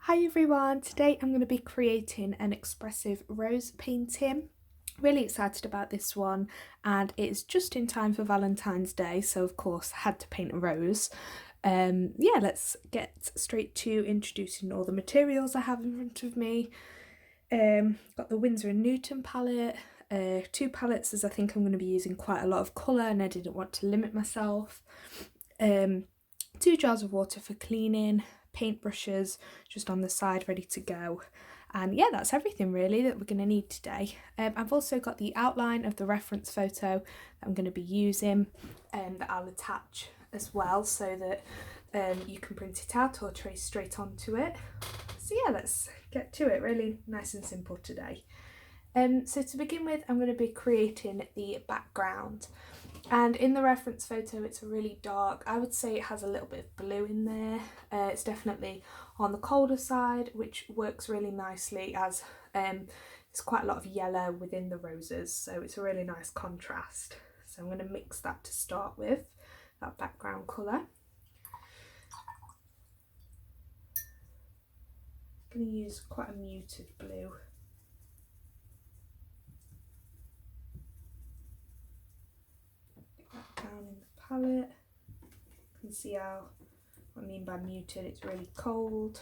Hi everyone, today I'm going to be creating an expressive rose painting. Really excited about this one, and it's just in time for Valentine's Day, so of course I had to paint a rose. Yeah, let's get straight to introducing all the materials I have in front of me. Got the Winsor & Newton palette, two palettes as I think I'm going to be using quite a lot of colour and I didn't want to limit myself. Two jars of water for cleaning, paintbrushes just on the side ready to go, and yeah, that's everything really that we're going to need today. I've also got the outline of the reference photo that I'm going to be using that I'll attach as well, so that you can print it out or trace straight onto it. So yeah, let's get to it. Really nice and simple today. So to begin with, I'm going to be creating the background. And in the reference photo, it's really dark. I would say it has a little bit of blue in there. It's definitely on the colder side, which works really nicely as there's quite a lot of yellow within the roses. So it's a really nice contrast. So I'm going to mix that to start with, that background colour. I'm going to use quite a muted blue. Down in the palette. You can see what I mean by muted, it's really cold.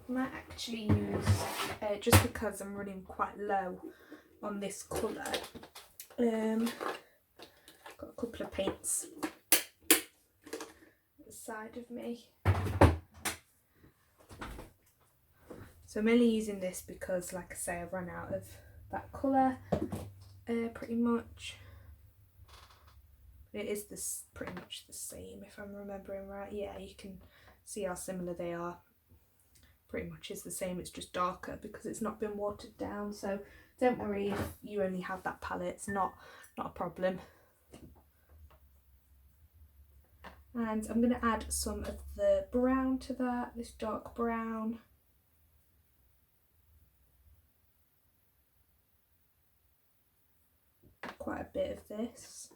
I might actually use, just because I'm running quite low on this colour, got a couple of paints at the side of me. So I'm only using this because, like I say, I've run out of that colour pretty much. It is this pretty much the same if I'm remembering right. Yeah, you can see how similar they are. Pretty much is the same, it's just darker because it's not been watered down, so don't worry if you only have that palette, it's not a problem. And I'm going to add some of the brown to that, this dark brown. Quite a bit of this.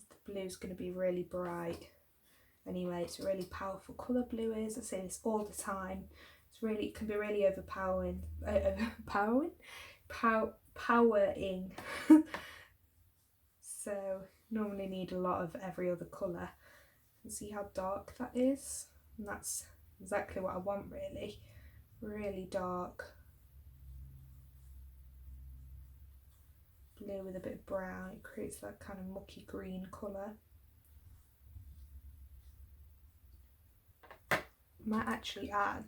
The blue is going to be really bright. Anyway, it's a really powerful colour, blue is. I say this all the time. It can be really overpowering. Powering. So normally need a lot of every other colour. You can see how dark that is, and that's exactly what I want really. Really dark blue with a bit of brown. It creates that kind of mucky green colour. Might actually add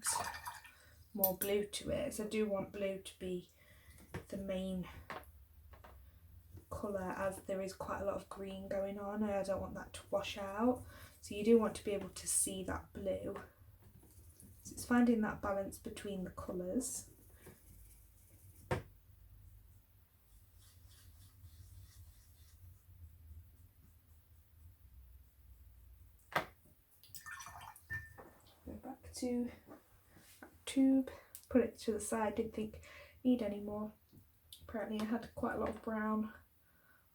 more blue to it, as I do want blue to be the main colour, as there is quite a lot of green going on and I don't want that to wash out. So you do want to be able to see that blue. So it's finding that balance between the colours. Go back to that tube, put it to the side, didn't think need any more. Apparently I had quite a lot of brown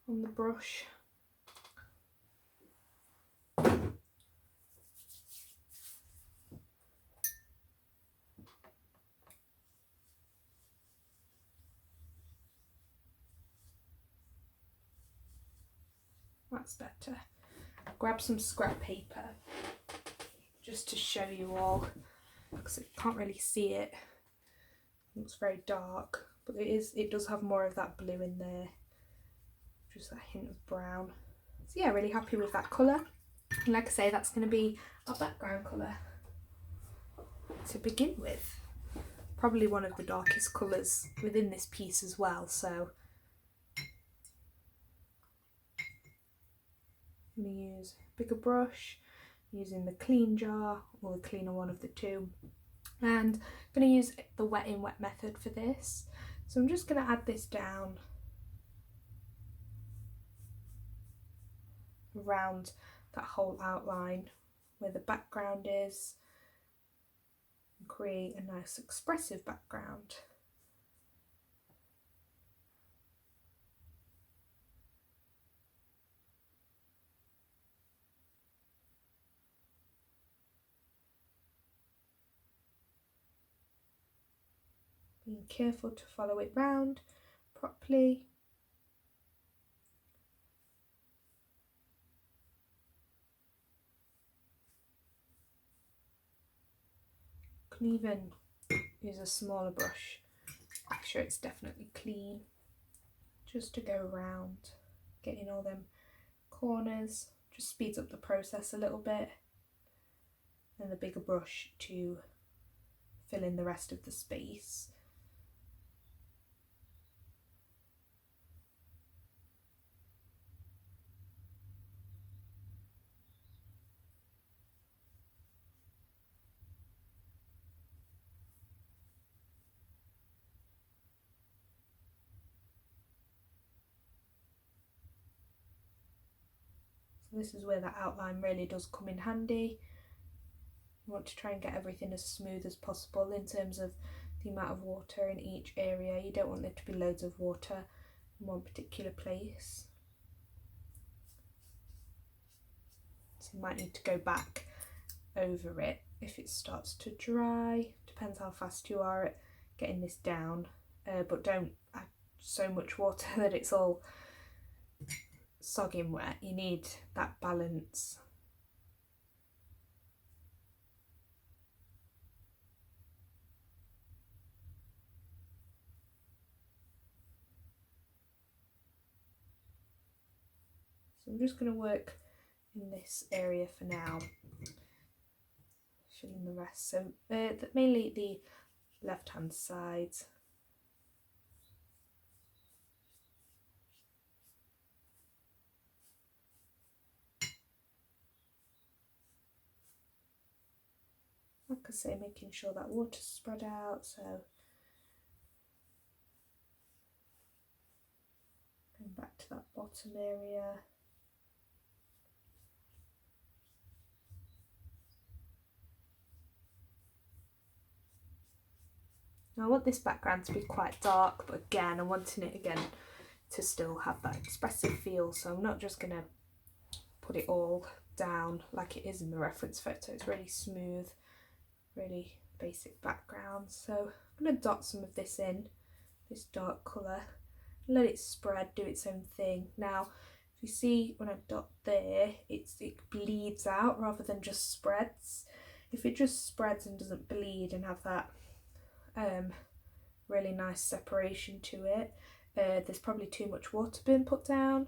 on the brush. That's better. Grab some scrap paper just to show you all, because I can't really see it. It's very dark, but it does have more of that blue in there, just that hint of brown. So yeah, really happy with that colour. And like I say, that's going to be our background colour to begin with. Probably one of the darkest colours within this piece as well, so I'm going to use a bigger brush, using the clean jar or the cleaner, one of the two. And I'm going to use the wet in wet method for this. So I'm just going to add this down around that whole outline where the background is and create a nice expressive background. Being careful to follow it round properly. You can even use a smaller brush, make sure it's definitely clean, just to go around, getting all them corners, just speeds up the process a little bit, and the bigger brush to fill in the rest of the space. So this is where that outline really does come in handy. You want to try and get everything as smooth as possible in terms of the amount of water in each area. You don't want there to be loads of water in one particular place. So you might need to go back over it if it starts to dry. Depends how fast you are at getting this down, but don't add so much water that it's all sogging wet. You need that balance. So I'm just going to work in this area for now, filling the rest. So mainly the left hand side. Like I say, making sure that water's spread out, so going back to that bottom area. Now I want this background to be quite dark, but again, I'm wanting it again to still have that expressive feel, so I'm not just going to put it all down like it is in the reference photo. It's really smooth, really basic background. So I'm going to dot some of this in, this dark colour, let it spread, do its own thing. Now if you see when I dot there, it bleeds out rather than just spreads. If it just spreads and doesn't bleed and have that really nice separation to it, there's probably too much water being put down.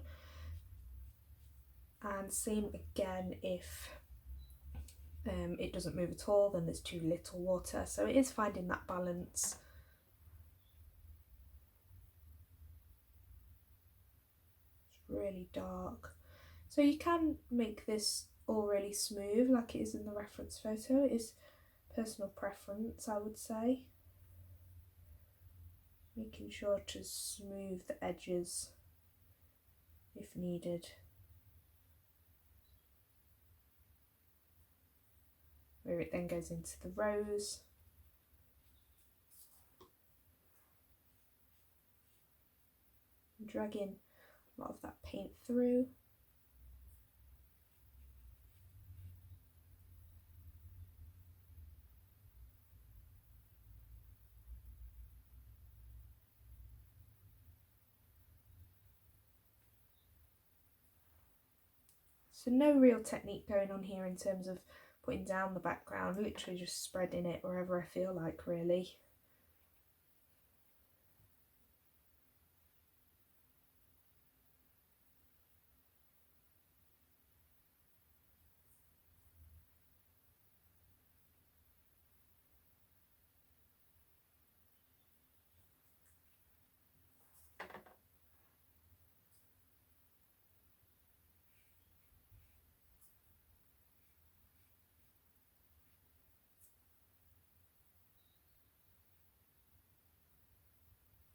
And same again if it doesn't move at all, then there's too little water. So it is finding that balance. It's really dark. So you can make this all really smooth like it is in the reference photo. It is personal preference, I would say. Making sure to smooth the edges if needed. Where it then goes into the rose. And dragging a lot of that paint through. So no real technique going on here in terms of putting down the background, literally just spreading it wherever I feel like, really.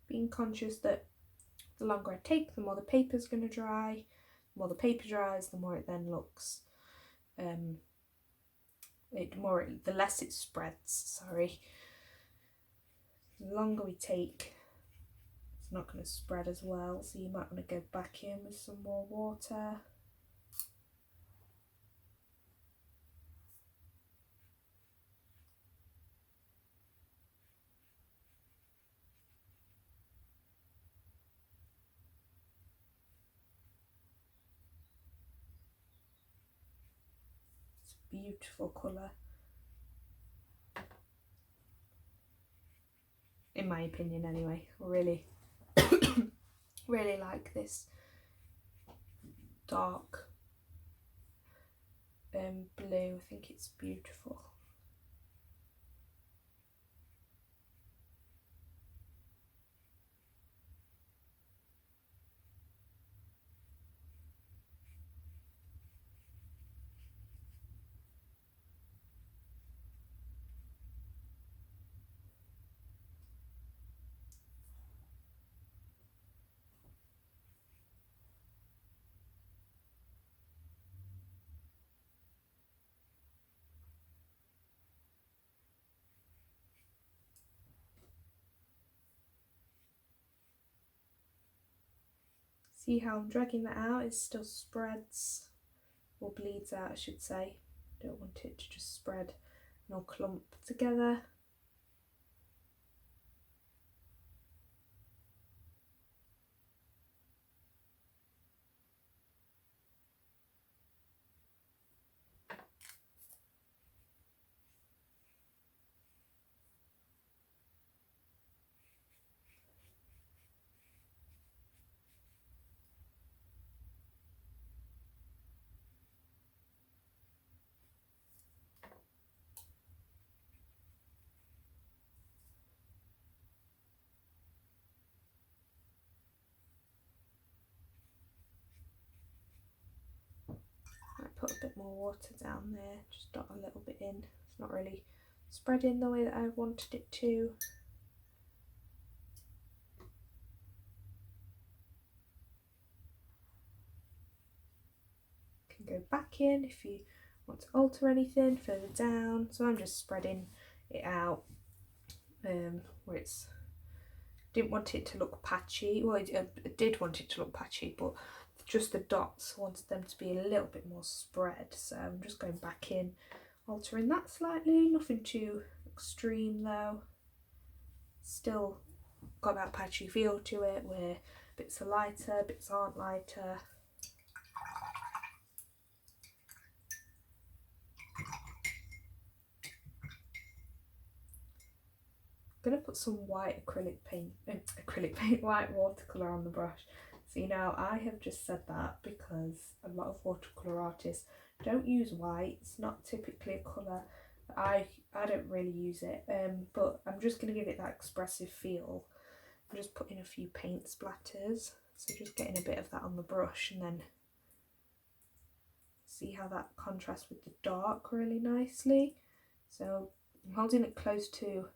Being conscious that the longer I take, the more the paper's going to dry. more the paper dries, the more it then looks, the less it spreads, sorry. The longer we take, it's not going to spread as well, so you might want to go back in with some more water. It's a beautiful colour, in my opinion anyway. I really really like this dark blue. I think it's beautiful. See how I'm dragging that out? It still spreads, or bleeds out I should say. Don't want it to just spread and all clump together. I put a bit more water down there, just dot a little bit in. It's not really spreading the way that I wanted it to. Can go back in if you want to alter anything further down. So I'm just spreading it out where it's, didn't want it to look patchy. Well, I did want it to look patchy, but just the dots, I wanted them to be a little bit more spread. So I'm just going back in, altering that slightly. Nothing too extreme though. Still got that patchy feel to it where bits are lighter, bits aren't lighter. I'm going to put some white white watercolour on the brush. So you know, I have just said that because a lot of watercolour artists don't use white. It's not typically a colour. I don't really use it, but I'm just going to give it that expressive feel. I'm just putting a few paint splatters, so just getting a bit of that on the brush, and then see how that contrasts with the dark really nicely. So I'm holding it close to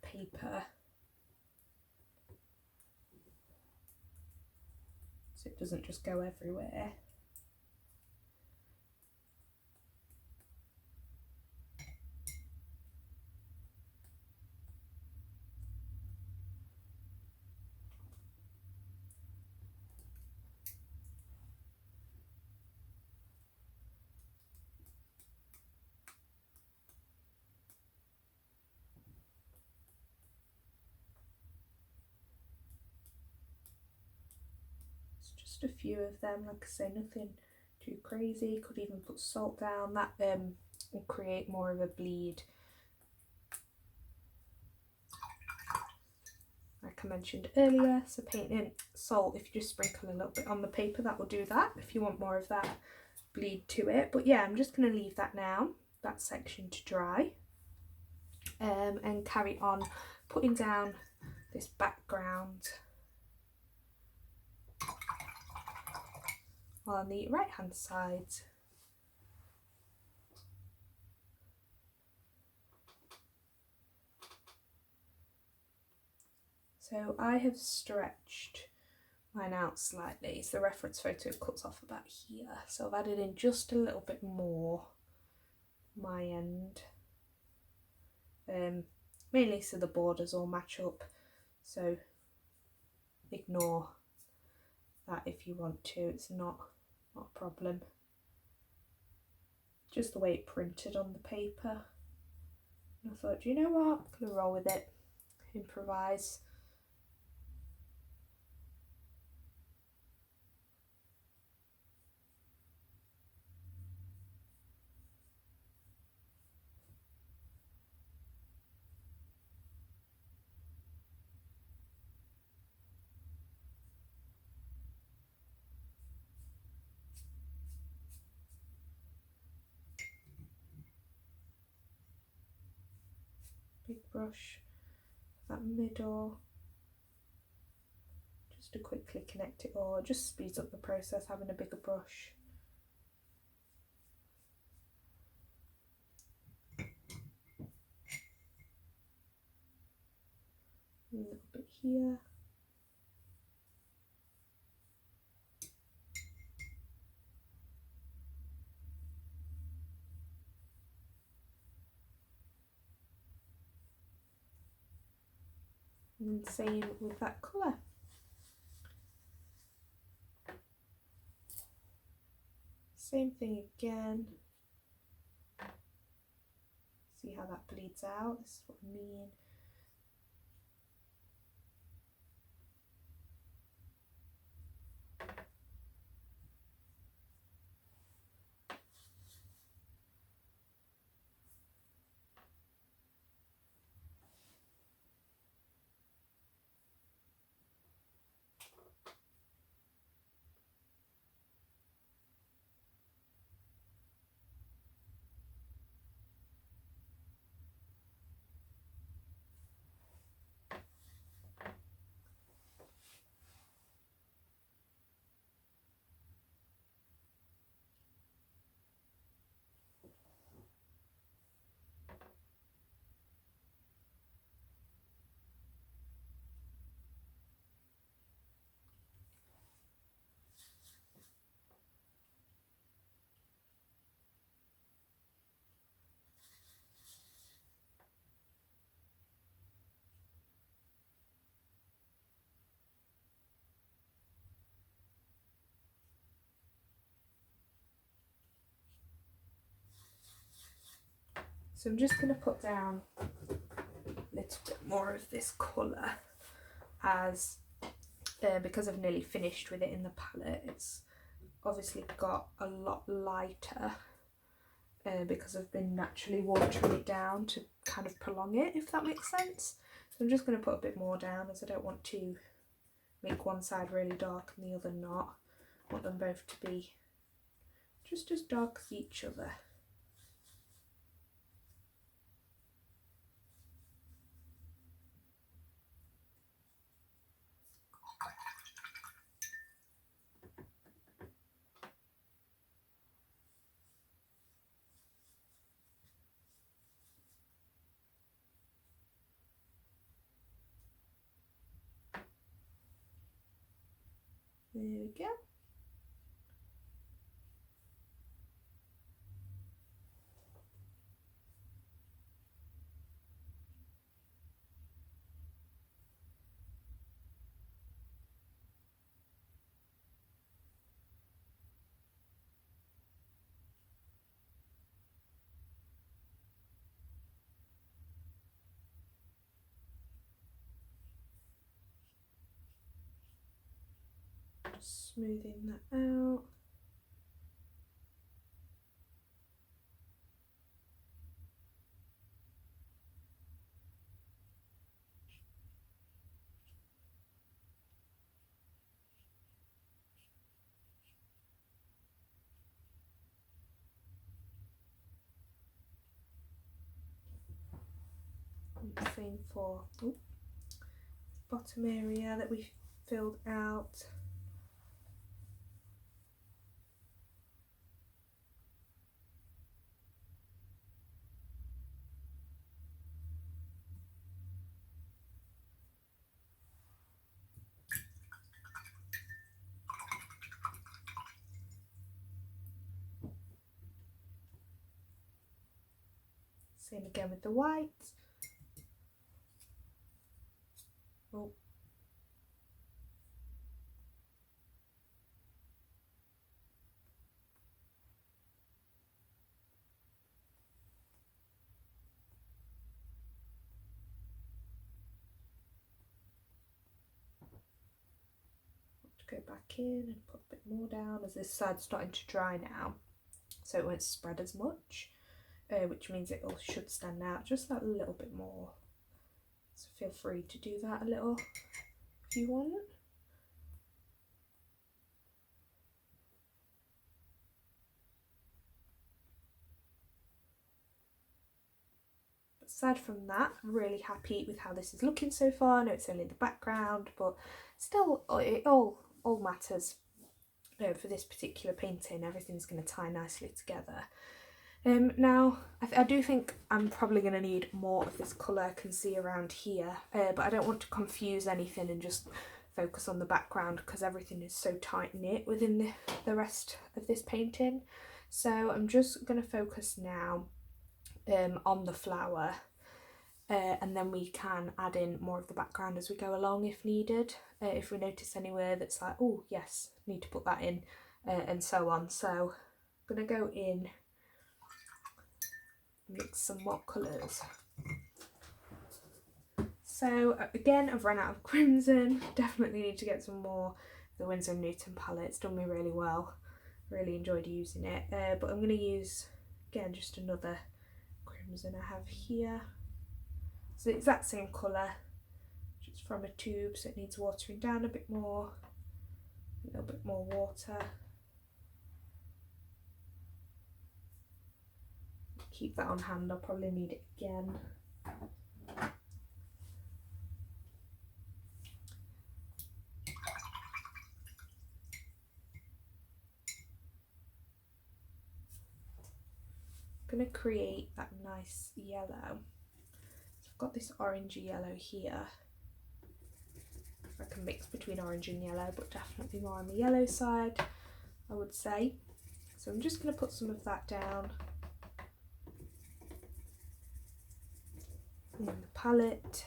paper so it doesn't just go everywhere. Just a few of them, like I say, nothing too crazy. Could even put salt down, that will create more of a bleed. Like I mentioned earlier, so painting salt, if you just sprinkle a little bit on the paper, that will do that if you want more of that bleed to it. But yeah, I'm just going to leave that now, that section to dry, and carry on putting down this background on the right hand side. So I have stretched line out slightly. So the reference photo cuts off about here, so I've added in just a little bit more my end, mainly so the borders all match up, so ignore that if you want to, it's not a problem, just the way it printed on the paper. And I thought, you know what, I'm gonna roll with it, improvise. Big brush, that middle, just to quickly connect it all. It just speeds up the process having a bigger brush. A little bit here. And then same with that colour. Same thing again. See how that bleeds out? This is what I mean. So I'm just going to put down a little bit more of this colour as because I've nearly finished with it in the palette. It's obviously got a lot lighter because I've been naturally watering it down to kind of prolong it, if that makes sense. So I'm just going to put a bit more down as I don't want to make one side really dark and the other not. I want them both to be just as dark as each other. There we go. Just smoothing that out. And same for bottom area that we filled out. Same again with the white. Oh. Go back in and put a bit more down as this side's starting to dry now, so it won't spread as much, which means it all should stand out just that little bit more. So feel free to do that a little if you want. Aside from that, I'm really happy with how this is looking so far. I know it's only the background, but still it all matters. For this particular painting, everything's going to tie nicely together. Now I do think I'm probably going to need more of this colour I can see around here, but I don't want to confuse anything and just focus on the background because everything is so tight knit within the rest of this painting. So I'm just going to focus now on the flower, and then we can add in more of the background as we go along if needed, if we notice anywhere that's like, oh yes, need to put that in, and so on. So I'm going to go in, mix some watercolours. So again, I've run out of crimson, definitely need to get some more. The Winsor & Newton palette, it's done me really well, really enjoyed using it, but I'm going to use again just another crimson I have here. It's the exact same colour, just from a tube, so it needs watering down a bit more, a little bit more water. Keep that on hand, I'll probably need it again. I'm going to create that nice yellow. So I've got this orangey yellow here. I can mix between orange and yellow, but definitely more on the yellow side, I would say. So I'm just going to put some of that down in the palette.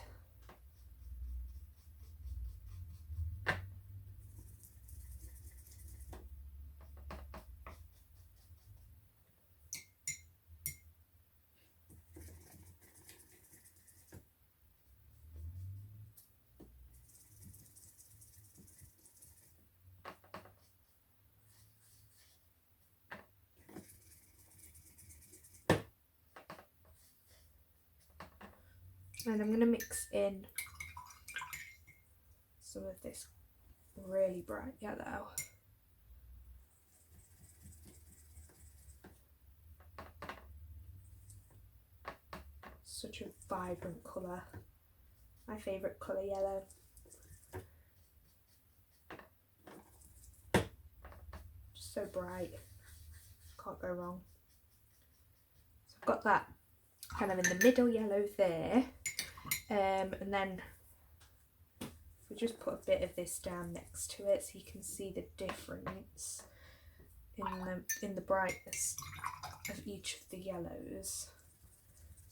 And I'm going to mix in some of this really bright yellow. Such a vibrant colour. My favourite colour, yellow. Just so bright. Can't go wrong. So I've got that kind of in the middle yellow there. And then we just put a bit of this down next to it so you can see the difference in the brightness of each of the yellows.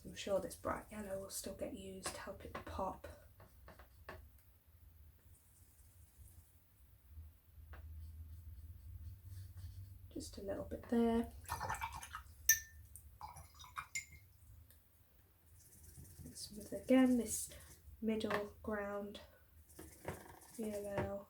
So I'm sure this bright yellow will still get used to help it pop. Just a little bit there. With again this middle ground yellow.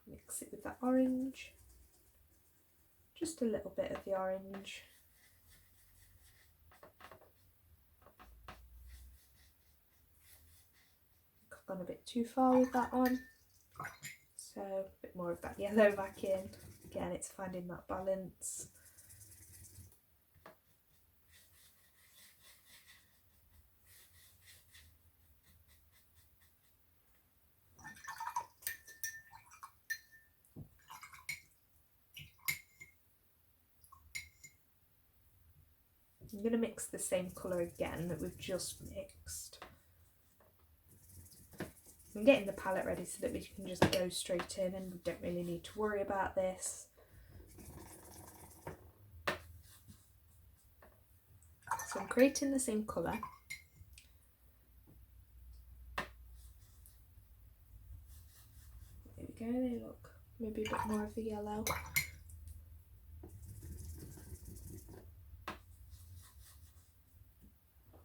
Mix it with that orange. Just a little bit of the orange. I've gone a bit too far with that one, so a bit more of that yellow back in. Again, it's finding that balance. I'm going to mix the same colour again that we've just mixed. I'm getting the palette ready so that we can just go straight in and we don't really need to worry about this. So I'm creating the same colour. There we go, they look maybe a bit more of the yellow.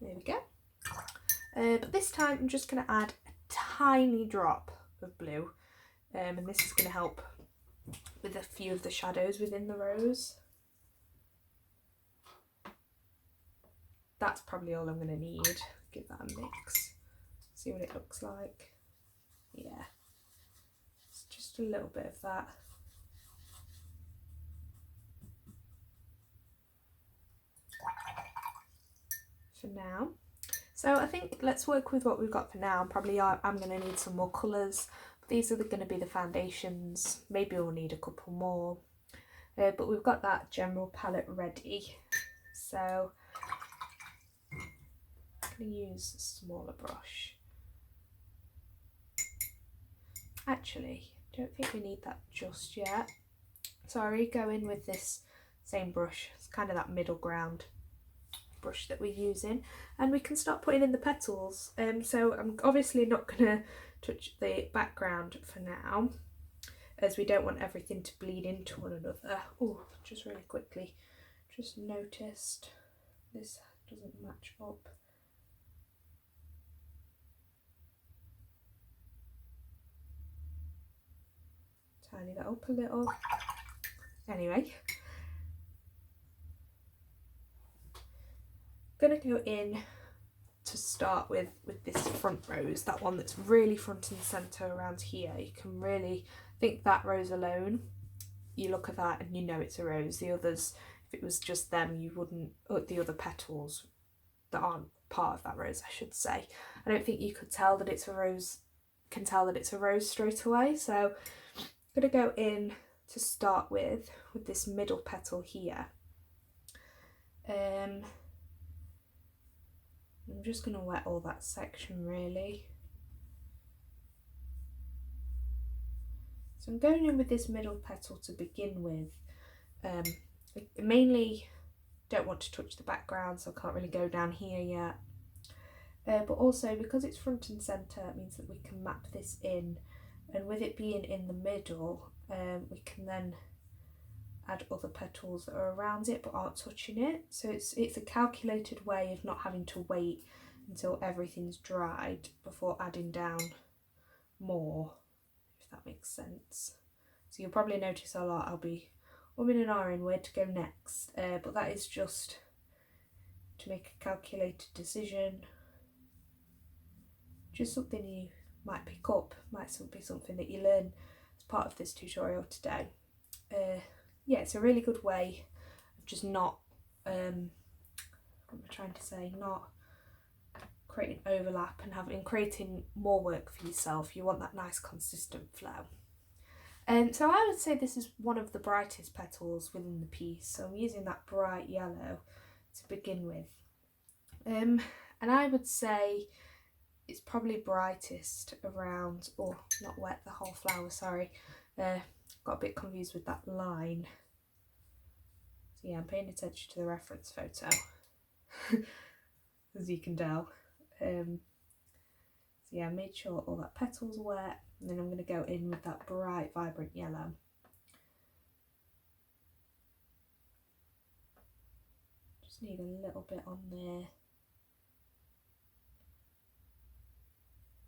There we go. But this time I'm just going to add a tiny drop of blue, and this is going to help with a few of the shadows within the rose. That's probably all I'm going to need. Give that a mix, see what it looks like. Yeah, it's just a little bit of that. For now. So I think let's work with what we've got for now. Probably I'm going to need some more colours. These are going to be the foundations. Maybe we'll need a couple more. But we've got that general palette ready. So I'm going to use a smaller brush. Actually, I don't think we need that just yet. Sorry, go in with this same brush. It's kind of that middle ground brush that we're using, and we can start putting in the petals. So I'm obviously not going to touch the background for now, as we don't want everything to bleed into one another. Oh, just really quickly, just noticed this doesn't match up. Tidy that up a little. Anyway, gonna go in to start with this front rose, that one that's really front and centre around here. You can really think that rose alone, you look at that and you know it's a rose. The others, if it was just them, you wouldn't, or the other petals that aren't part of that rose, I should say, I don't think you could tell that it's a rose, can tell that it's a rose straight away. So I'm gonna go in to start with this middle petal here. I'm just going to wet all that section really. So I'm going in with this middle petal to begin with. I mainly don't want to touch the background, so I can't really go down here yet. But also because it's front and centre, it means that we can map this in, and with it being in the middle, we can then add other petals that are around it but aren't touching it. So it's a calculated way of not having to wait until everything's dried before adding down more, if that makes sense. So you'll probably notice a lot I'll be umming and ahhing where to go next, but that is just to make a calculated decision. Just something you might pick up, might be something that you learn as part of this tutorial today. Yeah, it's a really good way of just not, what am I trying to say, not creating overlap and creating more work for yourself. You want that nice consistent flow. So I would say this is one of the brightest petals within the piece, so I'm using that bright yellow to begin with. And I would say it's probably brightest around, oh, not wet the whole flower, sorry. Got a bit confused with that line. So yeah, I'm paying attention to the reference photo, as you can tell. So yeah, I made sure all that petal's wet, and then I'm going to go in with that bright, vibrant yellow. Just need a little bit on there.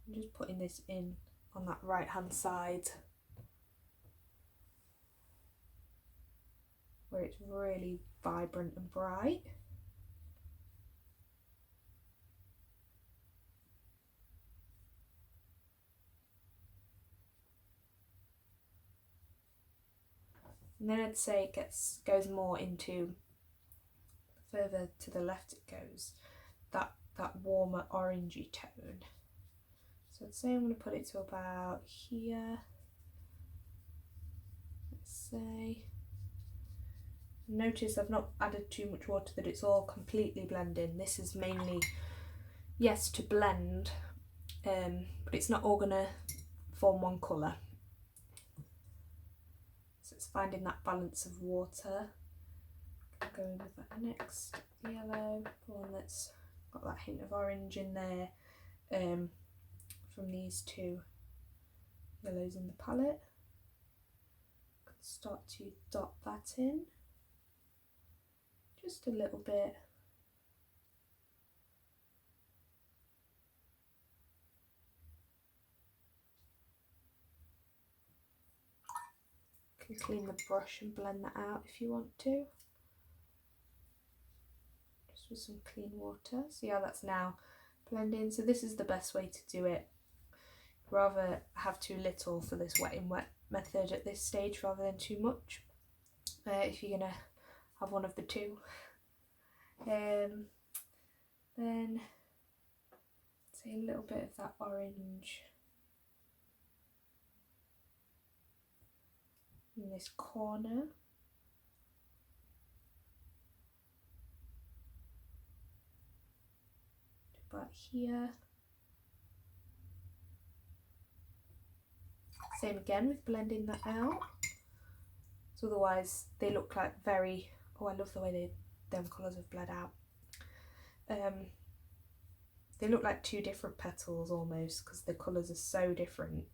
I'm just putting this in on that right hand side, where it's really vibrant and bright. And then I'd say it goes more into, further to the left it goes, that warmer orangey tone. So I'd say I'm going to put it to about here. Let's say. Notice I've not added too much water, that it's all completely blending. This is mainly, yes, to blend, but it's not all gonna form one colour. So it's finding that balance of water. Going with that next yellow, one that's got that hint of orange in there, from these two yellows in the palette. Start to dot that in just a little bit. You can clean the brush and blend that out if you want to, just with some clean water. See how that's now blending? So this is the best way to do it. Rather have too little for this wet in wet method at this stage rather than too much, if you're gonna have one of the two. Then say a little bit of that orange in this corner. About here. Same again with blending that out. So otherwise they look like very, oh, I love the way them colours have bled out. They look like two different petals almost because the colours are so different.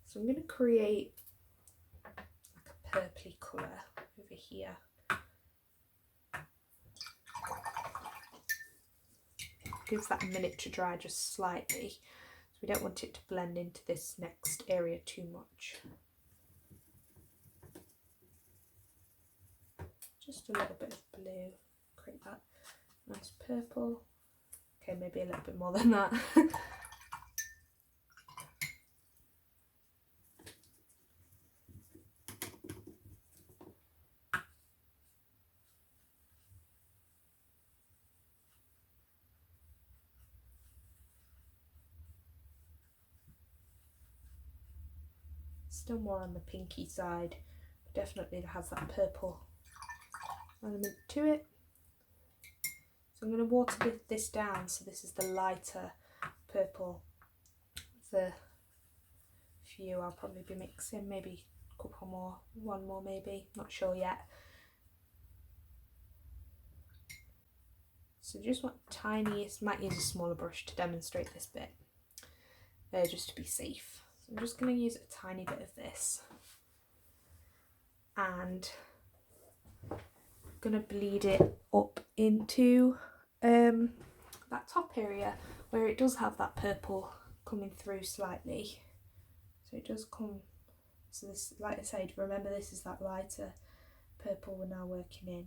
So I'm going to create like a purpley colour over here. Gives that a minute to dry just slightly, so we don't want it to blend into this next area too much. Just a little bit of blue, create that nice purple. Okay, maybe a little bit more than that. Still more on the pinky side, but definitely has that purple element to it. So I'm going to water this down, so this is the lighter purple. The few I'll probably be mixing, maybe a couple more, one more maybe, not sure yet. So just want tiniest, might use a smaller brush to demonstrate this bit, just to be safe. So I'm just going to use a tiny bit of this and I'm going to bleed it up into that top area where it does have that purple coming through slightly. So it does come, so this, like I said, remember this is that lighter purple we're now working in.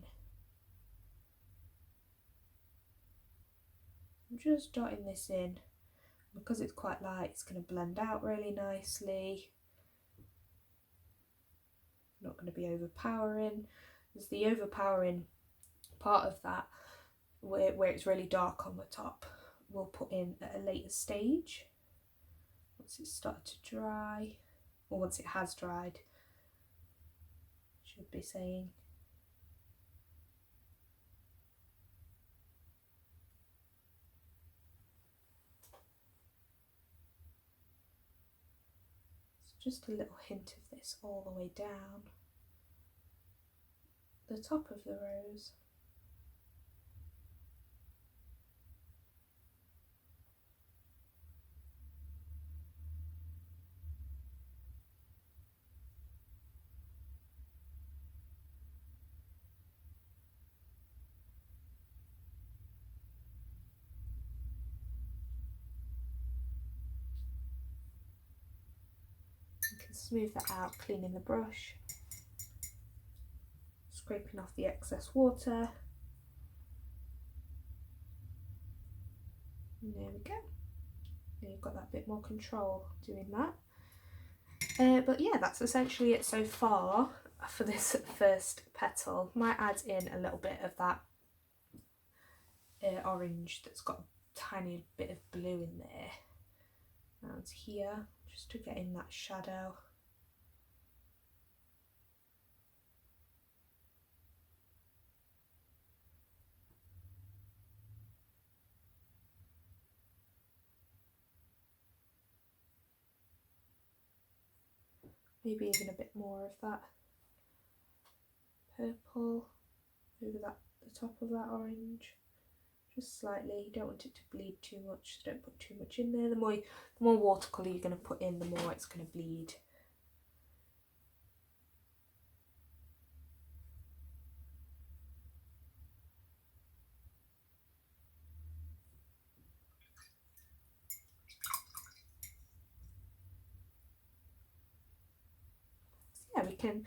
I'm just dotting this in. Because it's quite light, it's going to blend out really nicely. Not going to be overpowering. There's the overpowering part of that where it's really dark on the top, we'll put in at a later stage. Once it's started to dry, or once it has dried, should be saying. Just a little hint of this all the way down the top of the rose. You can smooth that out, cleaning the brush, scraping off the excess water. And there we go. Now you've got that bit more control doing that. But yeah, that's essentially it so far for this first petal. Might add in a little bit of that orange that's got a tiny bit of blue in there around here, just to get in that shadow. Maybe even a bit more of that purple over that, the top of that orange, just slightly. You don't want it to bleed too much, so don't put too much in there. The more watercolour you're going to put in, the more it's going to bleed. So yeah, we can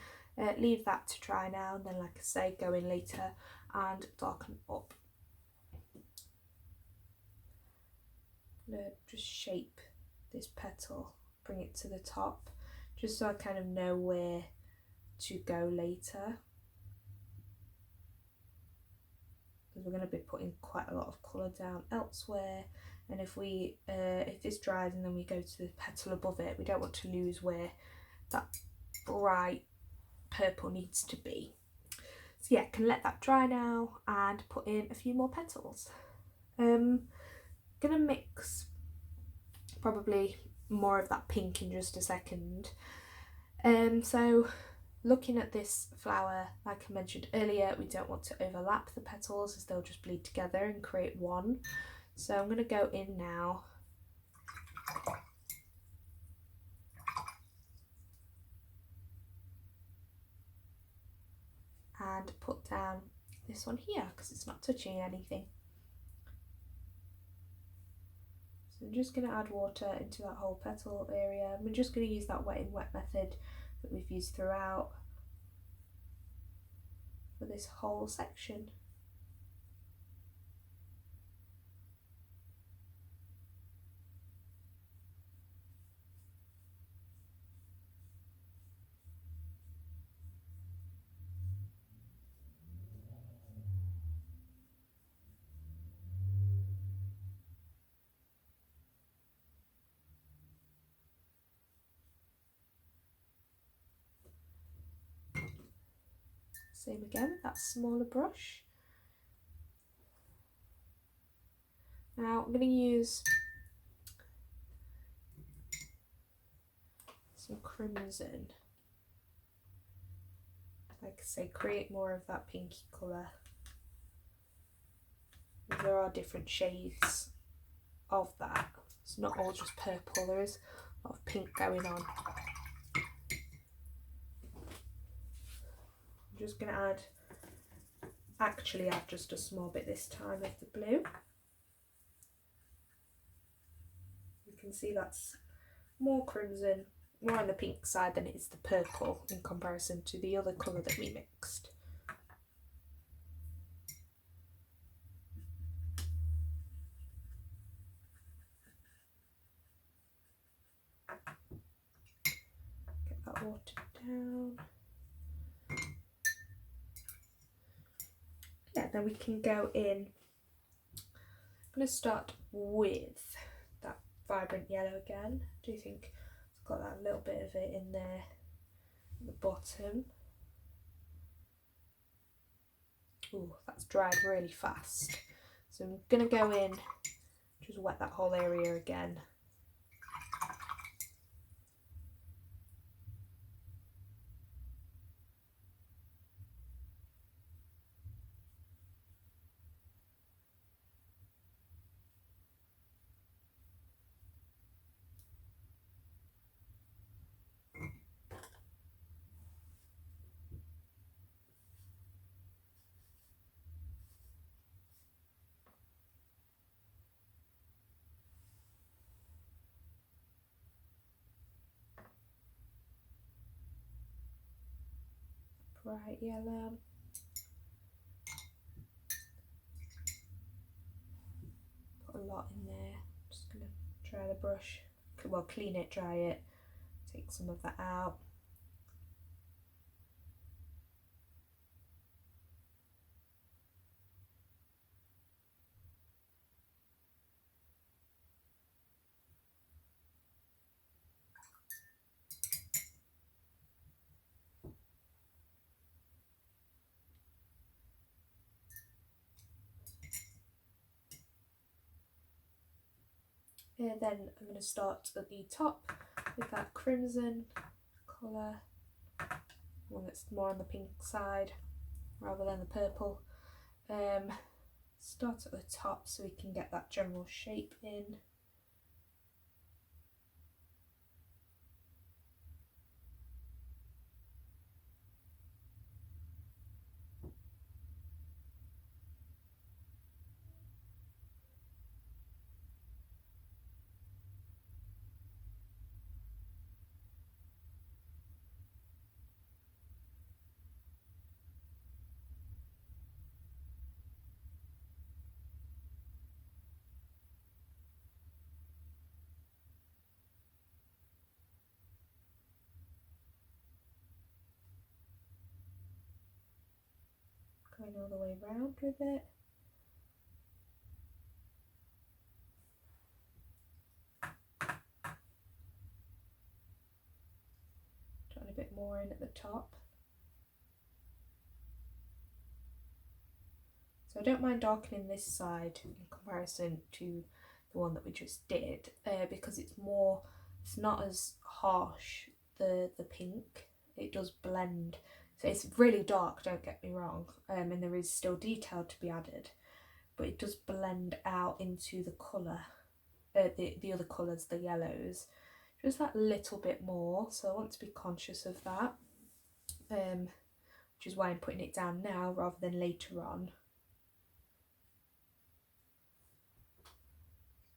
leave that to dry now, and then, like I say, go in later and darken up. I'm going to just shape this petal, bring it to the top, just so I kind of know where to go later, because we're going to be putting quite a lot of colour down elsewhere, and if this dries and then we go to the petal above it, we don't want to lose where that bright purple needs to be. So yeah, can let that dry now and put in a few more petals. Gonna mix probably more of that pink in just a second. So looking at this flower, like I mentioned earlier, we don't want to overlap the petals as they'll just bleed together and create one. So I'm going to go in now and put down this one here because it's not touching anything. So I'm just going to add water into that whole petal area. We're just going to use that wet in wet method that we've used throughout for this whole section. Same again with that smaller brush. Now I'm going to use some crimson. Like I say, create more of that pinky colour. There are different shades of that. It's not all just purple, there is a lot of pink going on. I'm just going to add just a small bit this time of the blue. You can see that's more crimson, more on the pink side than it is the purple in comparison to the other colour that we mixed. Get that watered down. Yeah, then we can go in. I'm going to start with that vibrant yellow again. I do think it's got that little bit of it in there at the bottom. Ooh, that's dried really fast. So I'm going to go in, just wet that whole area again. Bright yellow. Put a lot in there. Just going to dry the brush. Well, clean it, dry it, take some of that out. Then I'm going to start at the top with that crimson colour, one that's more on the pink side rather than the purple. Start at the top so we can get that general shape in. Going all the way round with it. Drawing a bit more in at the top. So I don't mind darkening this side in comparison to the one that we just did, because it's not as harsh, the pink. It does blend. So it's really dark, don't get me wrong, and there is still detail to be added, but it does blend out into the colour, the other colours, the yellows, just that little bit more. So I want to be conscious of that, which is why I'm putting it down now rather than later on.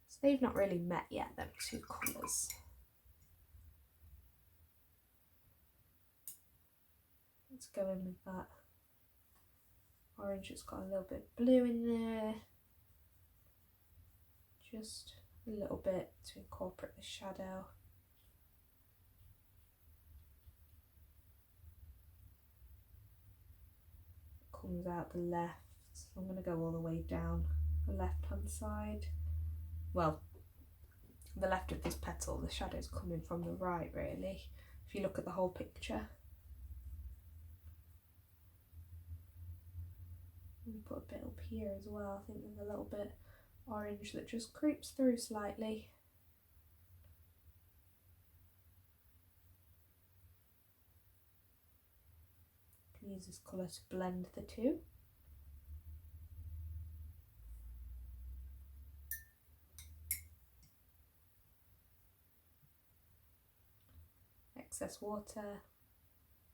So they've not really met yet, them two colours. Let's go in with that orange that's got a little bit of blue in there. Just a little bit to incorporate the shadow. It comes out the left, so I'm going to go all the way down the left hand side. Well, the left of this petal, the shadow's coming from the right really, if you look at the whole picture. And put a bit up here as well. I think there's a little bit orange that just creeps through slightly. You can use this colour to blend the two. Excess water,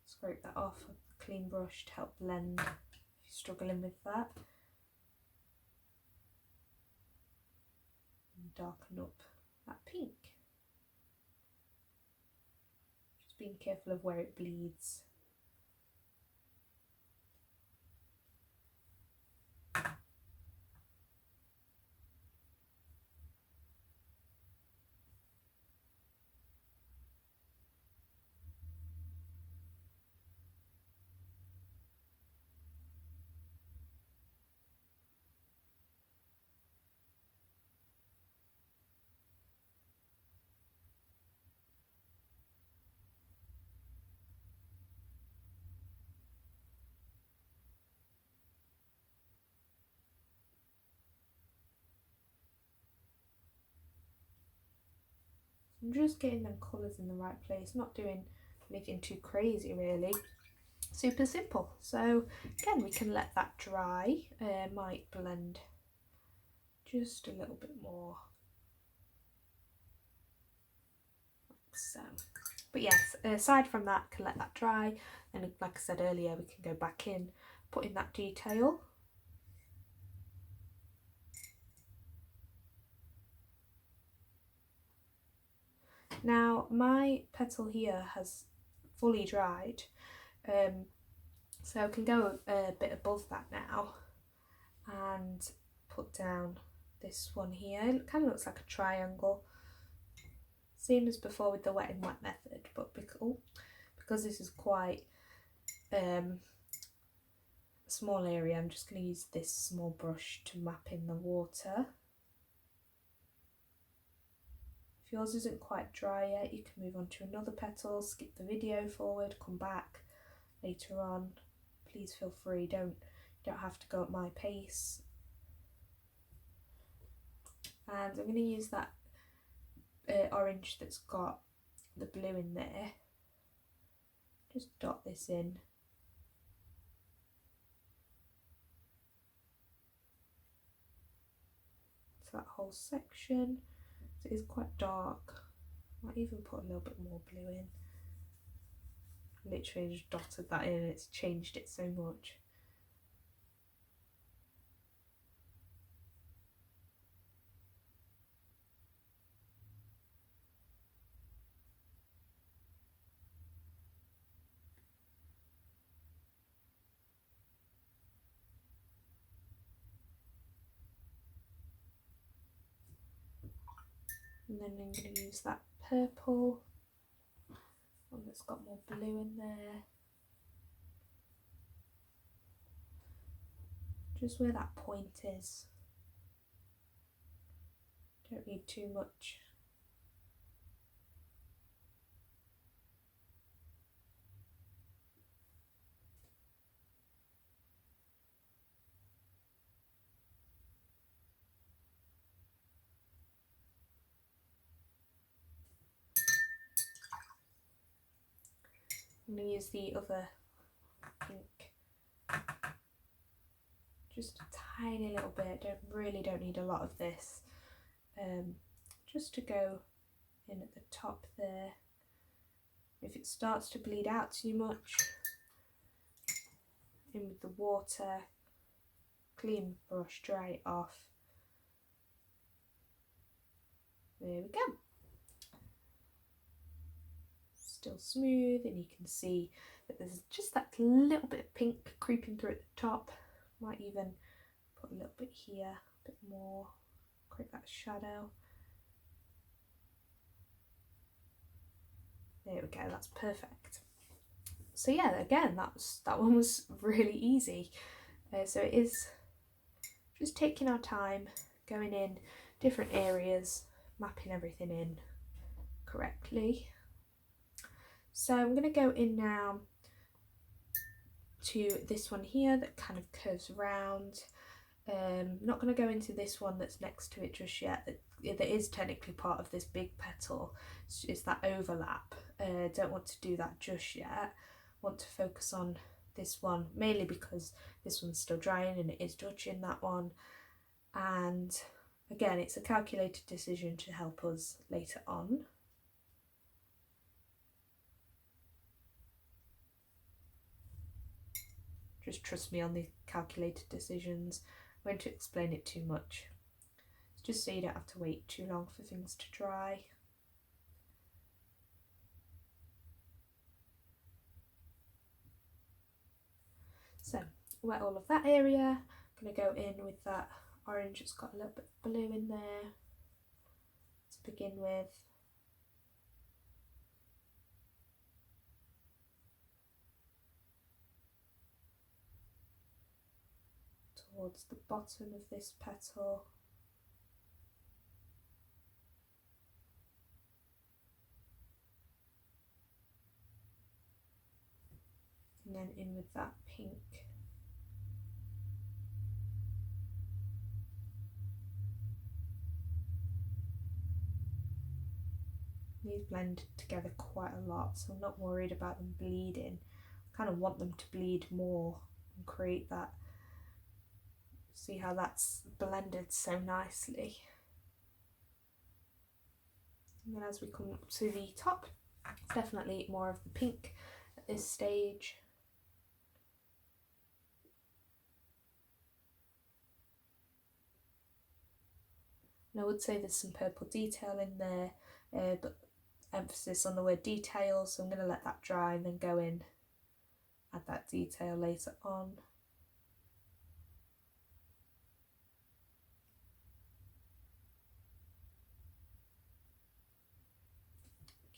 scrape that off with a clean brush to help blend if you're struggling with that. And darken up that pink. Just being careful of where it bleeds. I'm just getting them colours in the right place, not doing anything too crazy really. Super simple. So again, we can let that dry. Might blend just a little bit more, like so. But yes, aside from that, can let that dry, and like I said earlier, we can go back in, put in that detail. Now my petal here has fully dried, so I can go a bit above that now and put down this one here. It kind of looks like a triangle, same as before with the wet and wet method, but because this is quite a small area, I'm just going to use this small brush to map in the water. If yours isn't quite dry yet, you can move on to another petal, skip the video forward, come back later on. Please feel free, you don't have to go at my pace. And I'm going to use that orange that's got the blue in there. Just dot this in. To that whole section. So it is quite dark. Might even put a little bit more blue in. Literally just dotted that in and it's changed it so much. And then I'm going to use that purple one that's got more blue in there. Just where that point is. Don't need too much. I'm going to use the other pink, just a tiny little bit. Don't need a lot of this, just to go in at the top there. If it starts to bleed out too much, in with the water, clean brush, dry it off. There we go. Still smooth, and you can see that there's just that little bit of pink creeping through at the top. Might even put a little bit here, a bit more, create that shadow. There we go, that's perfect. So yeah, again, that one was really easy. So it is just taking our time, going in different areas, mapping everything in correctly. So I'm going to go in now to this one here that kind of curves around. Not going to go into this one that's next to it just yet. That is technically part of this big petal. It's that overlap. Don't want to do that just yet. Want to focus on this one mainly because this one's still drying and it is touching that one. And again, it's a calculated decision to help us later on. Just trust me on the calculated decisions. I won't explain it too much. It's just so you don't have to wait too long for things to dry. So, wet all of that area. I'm going to go in with that orange that's got a little bit of blue in there to begin with. Towards the bottom of this petal. And then in with that pink. These blend together quite a lot, so I'm not worried about them bleeding. I kind of want them to bleed more and create that. See how that's blended so nicely. And then as we come up to the top, it's definitely more of the pink at this stage. And I would say there's some purple detail in there, but emphasis on the word detail, so I'm going to let that dry and then go in, add that detail later on.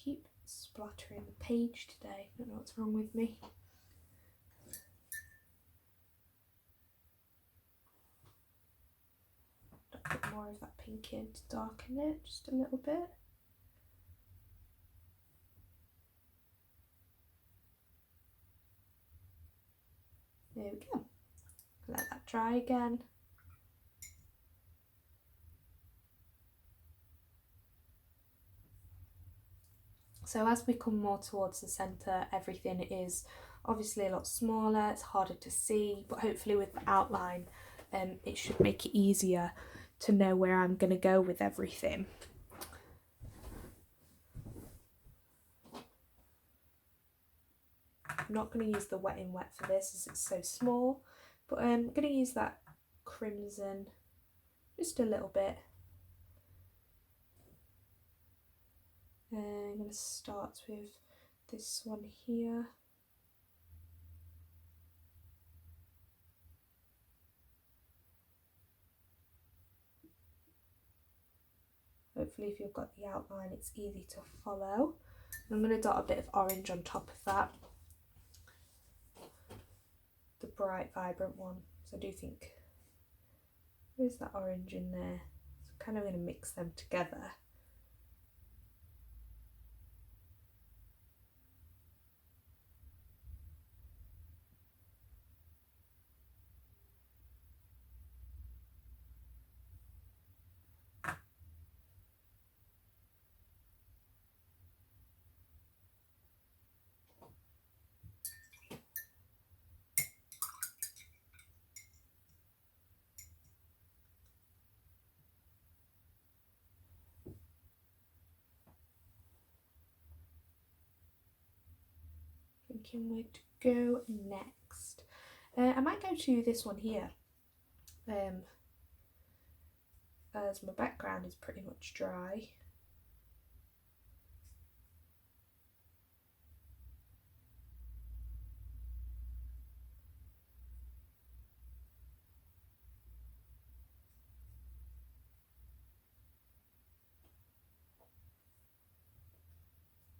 Keep splattering the page today, I don't know what's wrong with me. A bit more of that pink in to darken it just a little bit. There we go. Let that dry again. So as we come more towards the centre, everything is obviously a lot smaller, it's harder to see, but hopefully with the outline it should make it easier to know where I'm going to go with everything. I'm not going to use the wet in wet for this as it's so small, but I'm going to use that crimson just a little bit. I'm going to start with this one here. Hopefully if you've got the outline it's easy to follow. I'm going to dot a bit of orange on top of that, the bright vibrant one, so I do think there's that orange in there, so I'm kind of going to mix them together. Thinking where to go next. I might go to this one here, as my background is pretty much dry.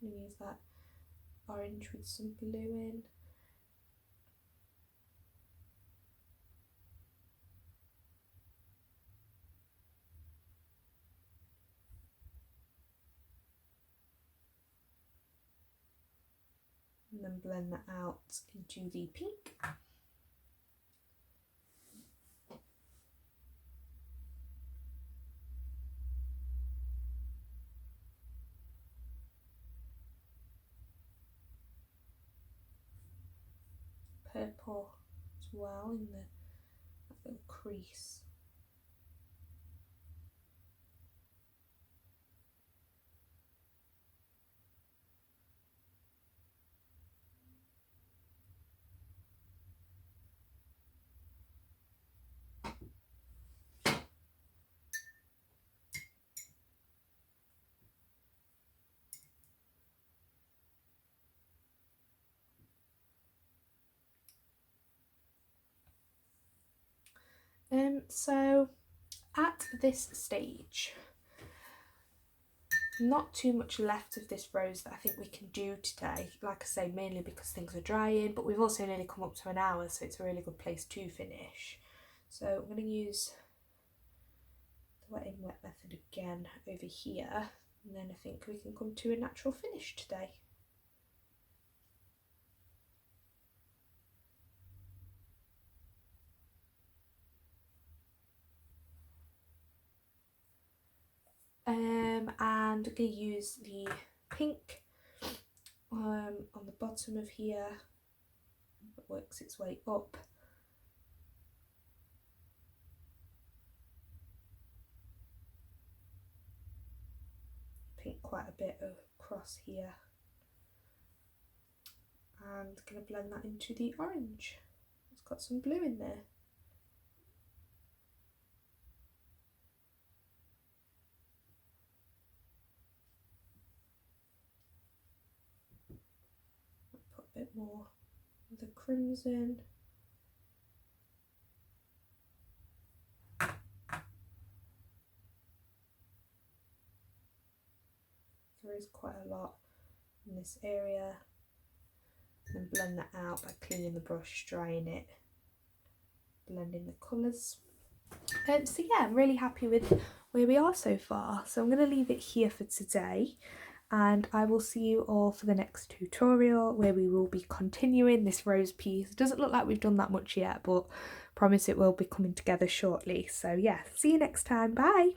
I'm going to use that orange with some blue in. And then blend that out into the pink. Purple as well in the little crease. So at this stage, not too much left of this rose that I think we can do today. Like I say, mainly because things are drying, but we've also nearly come up to an hour, so it's a really good place to finish. So I'm going to use the wet in wet method again over here, and then I think we can come to a natural finish today. And I'm going to use the pink on the bottom of here. It works its way up. Pink quite a bit across here. And going to blend that into the orange. It's got some blue in there. Put a bit more of the crimson. There is quite a lot in this area. And blend that out by cleaning the brush, drying it, blending the colours. So yeah, I'm really happy with where we are so far. So I'm going to leave it here for today, and I will see you all for the next tutorial where we will be continuing this rose piece. It doesn't look like we've done that much yet, but promise it will be coming together shortly. So yeah, see you next time. Bye.